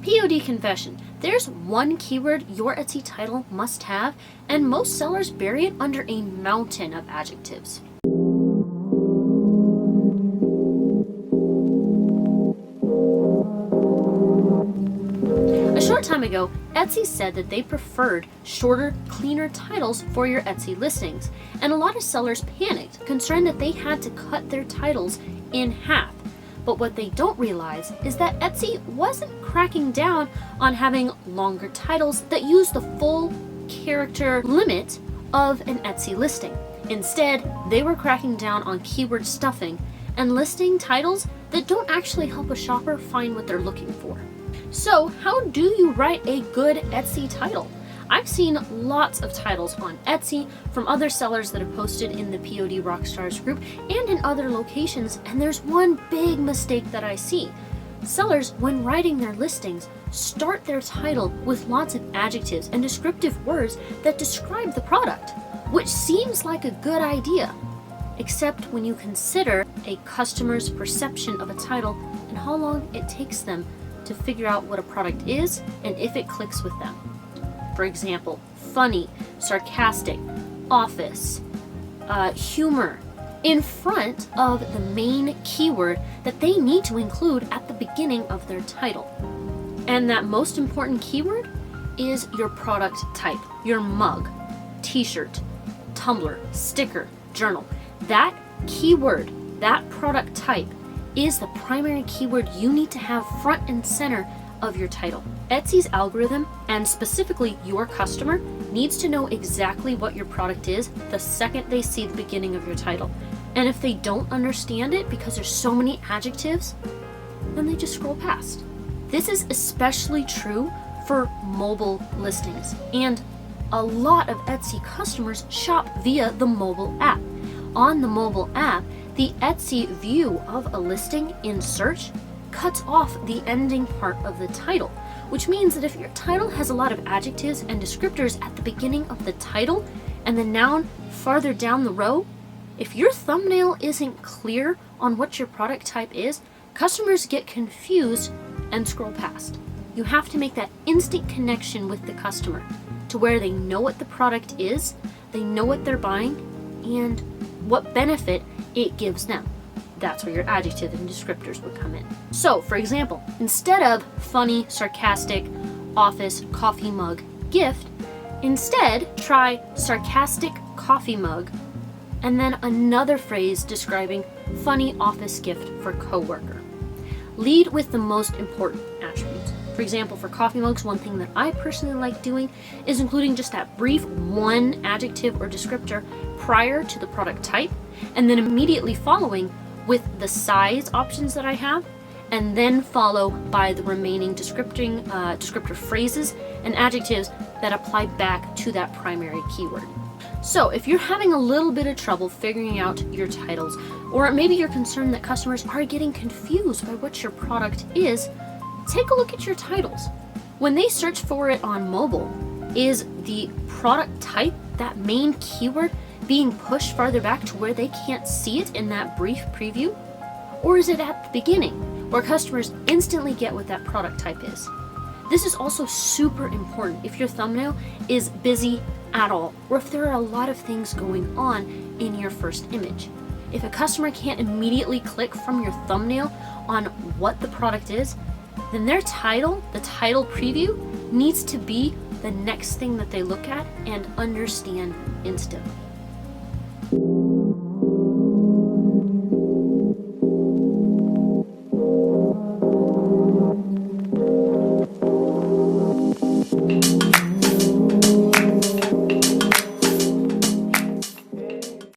POD confession. There's one keyword your Etsy title must have, and most sellers bury it under a mountain of adjectives. A short time ago, Etsy said that they preferred shorter, cleaner titles for your Etsy listings, and a lot of sellers panicked, concerned that they had to cut their titles in half. But what they don't realize is that Etsy wasn't cracking down on having longer titles that use the full character limit of an Etsy listing. Instead, they were cracking down on keyword stuffing and listing titles that don't actually help a shopper find what they're looking for. So, how do you write a good Etsy title? I've seen lots of titles on Etsy from other sellers that have posted in the POD Rockstars group and in other locations, and there's one big mistake that I see. Sellers, when writing their listings, start their title with lots of adjectives and descriptive words that describe the product, which seems like a good idea, except when you consider a customer's perception of a title and how long it takes them to figure out what a product is and if it clicks with them. For example, funny, sarcastic, office, humor, in front of the main keyword that they need to include at the beginning of their title. And that most important keyword is your product type, your mug, t-shirt, tumbler, sticker, journal. That keyword, that product type, is the primary keyword you need to have front and center of your title. Etsy's algorithm, and specifically your customer, needs to know exactly what your product is the second they see the beginning of your title. And if they don't understand it because there's so many adjectives, then they just scroll past. This is especially true for mobile listings, and a lot of Etsy customers shop via the mobile app. On the mobile app, the Etsy view of a listing in search cuts off the ending part of the title, which means that if your title has a lot of adjectives and descriptors at the beginning of the title and the noun farther down the row, if your thumbnail isn't clear on what your product type is, customers get confused and scroll past. You have to make that instant connection with the customer to where they know what the product is, they know what they're buying, and what benefit it gives them. That's where your adjective and descriptors would come in. So, for example, instead of funny, sarcastic, office, coffee mug, gift, instead try sarcastic coffee mug and then another phrase describing funny office gift for coworker. Lead with the most important attributes. For example, for coffee mugs, one thing that I personally like doing is including just that brief one adjective or descriptor prior to the product type, and then immediately following with the size options that I have, and then follow by the remaining descriptor phrases and adjectives that apply back to that primary keyword. So if you're having a little bit of trouble figuring out your titles, or maybe you're concerned that customers are getting confused by what your product is, take a look at your titles. When they search for it on mobile, is the product type, that main keyword, being pushed farther back to where they can't see it in that brief preview? Or is it at the beginning, where customers instantly get what that product type is? This is also super important if your thumbnail is busy at all, or if there are a lot of things going on in your first image. If a customer can't immediately click from your thumbnail on what the product is, then their title, the title preview, needs to be the next thing that they look at and understand instantly.